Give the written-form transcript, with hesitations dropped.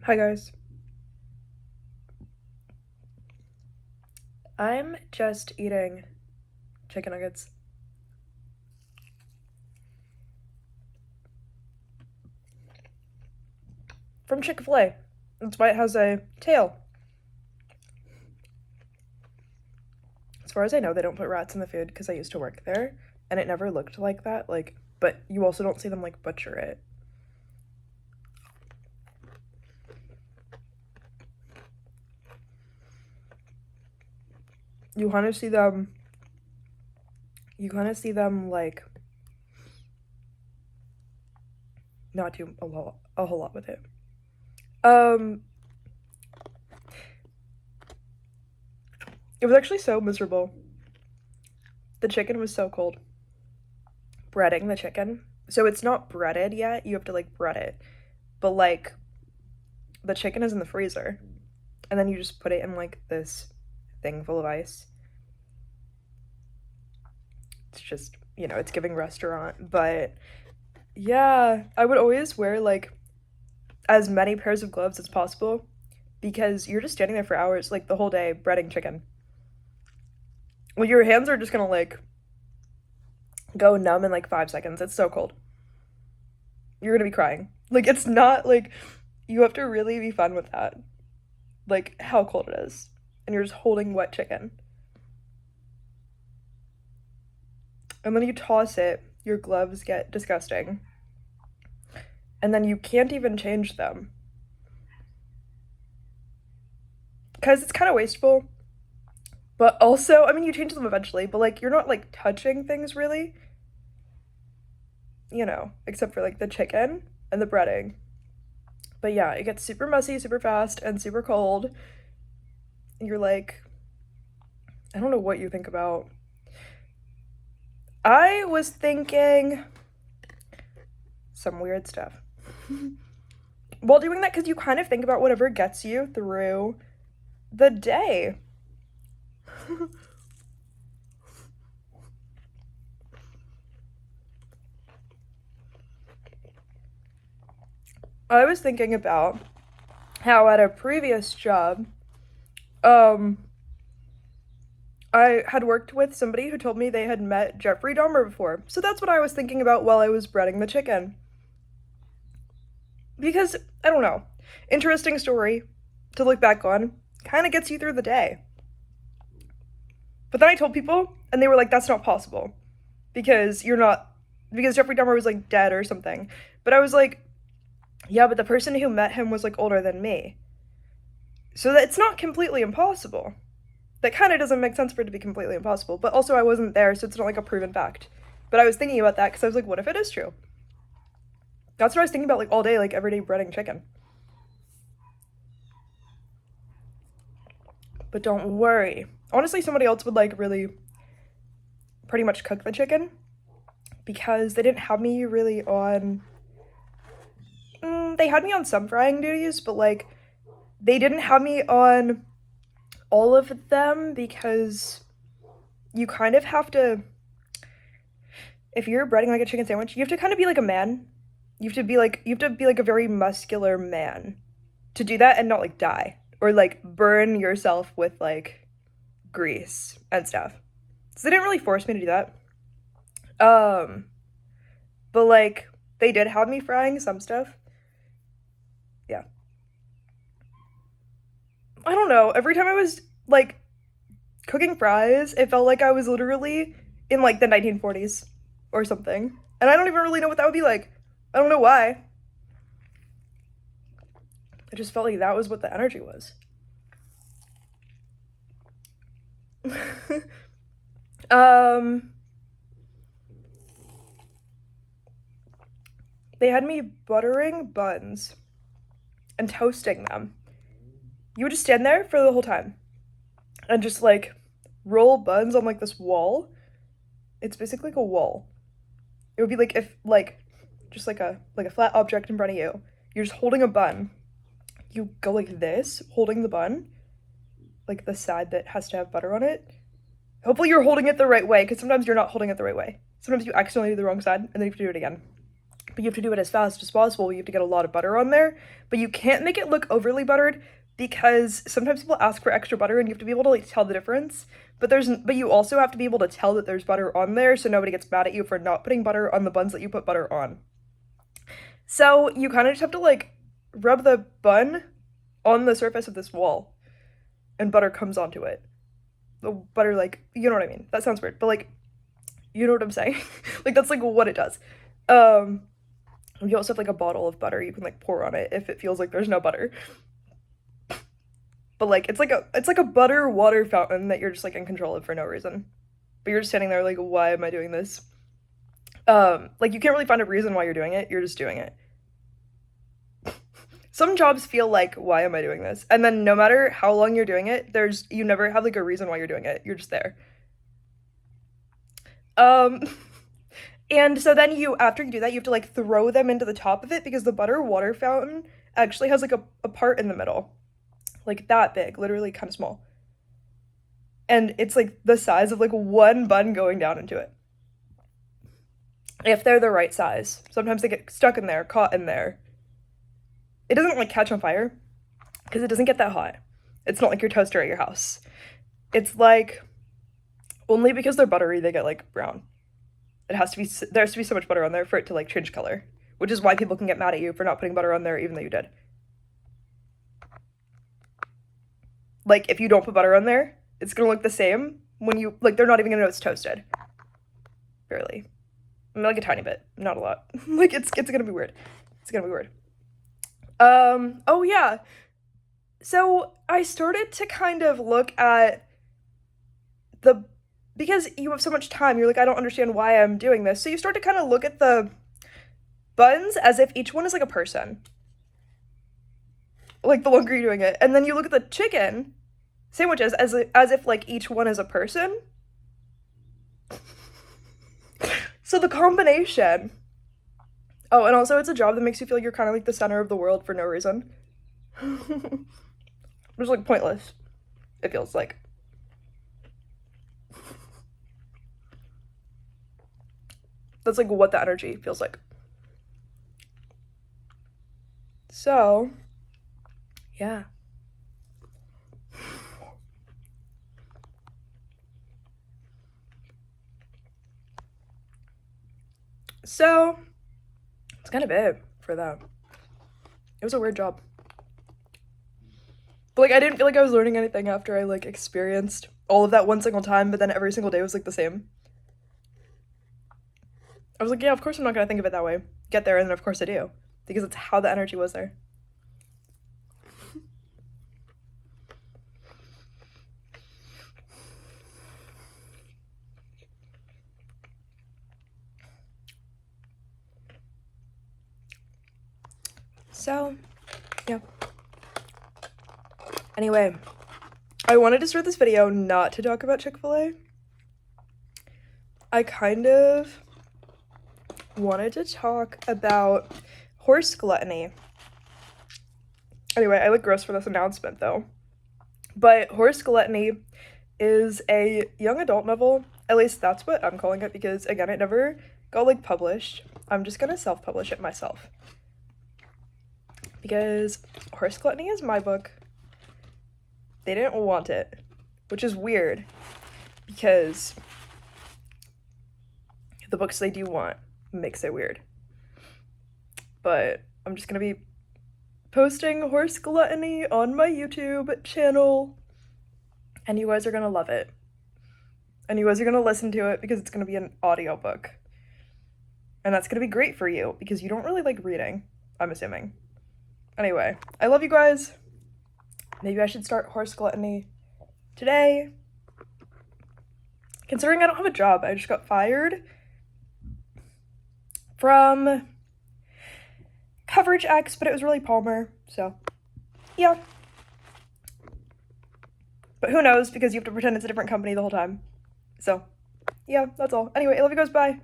Hi guys. I'm just eating chicken nuggets. From Chick-fil-A. That's why it has a tail. As far as I know, they don't put rats in the food because I used to work there and it never looked like that. But you also don't see them butcher it. You kind of see them not do a whole lot with it. It was actually so miserable. The chicken was so cold. Breading the chicken. So it's not breaded yet. You have to bread it. But the chicken is in the freezer. And then you just put it in this thing full of ice. It's just, it's giving restaurant. But yeah, I would always wear as many pairs of gloves as possible because you're just standing there for hours, the whole day, breading chicken. Well, your hands are just gonna go numb in 5 seconds. It's so cold. You're gonna be crying. It's not you have to really be fun with that. How cold it is. And you're just holding wet chicken. And then you toss it, your gloves get disgusting. And then you can't even change them. Because it's kind of wasteful. But also, I mean, you change them eventually, but you're not touching things really. Except for the chicken and the breading. But yeah, it gets super messy, super fast, and super cold. And you're I don't know what you think about. I was thinking some weird stuff. While doing that, because you kind of think about whatever gets you through the day. I was thinking about how at a previous job, I had worked with somebody who told me they had met Jeffrey Dahmer before. So that's what I was thinking about while I was breading the chicken. Because, I don't know, interesting story to look back on, kind of gets you through the day. But then I told people, and they were like, that's not possible. Because Jeffrey Dahmer was dead or something. But I was like, yeah, but the person who met him was older than me. So that it's not completely impossible. That kind of doesn't make sense for it to be completely impossible. But also I wasn't there, so it's not a proven fact. But I was thinking about that because I was like, what if it is true? That's what I was thinking about all day, everyday breading chicken. But don't worry. Honestly, somebody else would really pretty much cook the chicken because they didn't have me really on they had me on some frying duties, but they didn't have me on all of them because you kind of have to, if you're breading a chicken sandwich, you have to kind of be a man. You have to be a very muscular man to do that and not die or burn yourself with grease and stuff. So they didn't really force me to do that. But they did have me frying some stuff. Yeah. I don't know. Every time I was cooking fries, it felt like I was literally in the 1940s or something. And I don't even really know what that would be like. I don't know why. I just felt like that was what the energy was. They had me buttering buns and toasting them. You would just stand there for the whole time and just roll buns on this wall. It's basically a wall. It would be if just a flat object in front of you. You're just holding a bun. You go like this, holding the bun, the side that has to have butter on it. Hopefully you're holding it the right way, because sometimes you're not holding it the right way. Sometimes you accidentally do the wrong side, and then you have to do it again. but you have to do it as fast as possible. You have to get a lot of butter on there, but you can't make it look overly buttered because sometimes people ask for extra butter and you have to be able to like tell the difference. But you also have to be able to tell that there's butter on there so nobody gets mad at you for not putting butter on the buns that you put butter on. So you kind of just have to like rub the bun on the surface of this wall and butter comes onto it. The butter, like, you know what I mean? That sounds weird, but like, you know what I'm saying? Like, that's like what it does. You also have like a bottle of butter you can like pour on it if it feels like there's no butter. But like it's like a butter water fountain that you're just like in control of for no reason. But you're just standing there like, why am I doing this? Like you can't really find a reason why you're doing it, you're just doing it. Some jobs feel like, why am I doing this? And then no matter how long you're doing it, you never have like a reason why you're doing it. You're just there. And so then after you do that, you have to like throw them into the top of it because the butter water fountain actually has like a part in the middle. Like that big, literally kind of small. And it's like the size of like one bun going down into it. If they're the right size. Sometimes they get stuck in there, caught in there. It doesn't like catch on fire because it doesn't get that hot. It's not like your toaster at your house. It's like only because they're buttery they get like brown. There has to be so much butter on there for it to like change color, which is why people can get mad at you for not putting butter on there even though you did. Like if you don't put butter on there, it's gonna look the same when you like they're not even gonna know it's toasted. Barely. I mean, like a tiny bit, not a lot. Like it's gonna be weird. It's gonna be weird. Oh yeah. So I started to kind of look at because you have so much time, you're like, I don't understand why I'm doing this. So you start to kind of look at the buns as if each one is like a person. Like the longer you're doing it. And then you look at the chicken sandwiches as if like each one is a person. So the combination. Oh, and also it's a job that makes you feel like you're kind of like the center of the world for no reason. It's like pointless, it feels like. That's like what the energy feels like. So, yeah. So, it's kind of it for that. It was a weird job. But like I didn't feel like I was learning anything after I like experienced all of that one single time, but then every single day was like the same. I was like, yeah, of course I'm not gonna think of it that way. Get there, and then of course I do. Because it's how the energy was there. So, yeah. Anyway, I wanted to start this video not to talk about Chick-fil-A. I kind of wanted to talk about horse gluttony. Anyway, I look gross for this announcement though. But Horse Gluttony is a young adult novel. At least that's what I'm calling it because, again, it never got like published. I'm just gonna self-publish it myself. Because Horse Gluttony is my book. They didn't want it, which is weird because the books they do want makes it weird. But I'm just gonna be posting Horse Gluttony on my YouTube channel, and you guys are gonna love it. And you guys are gonna listen to it because it's gonna be an audiobook. And that's gonna be great for you because you don't really like reading, I'm assuming. Anyway, I love you guys. Maybe I should start Horse Gluttony today. Considering I don't have a job, I just got fired from CoverageX, but it was really Palmer, so yeah. But who knows, because you have to pretend it's a different company the whole time. So, yeah, that's all. Anyway, I love you guys, bye.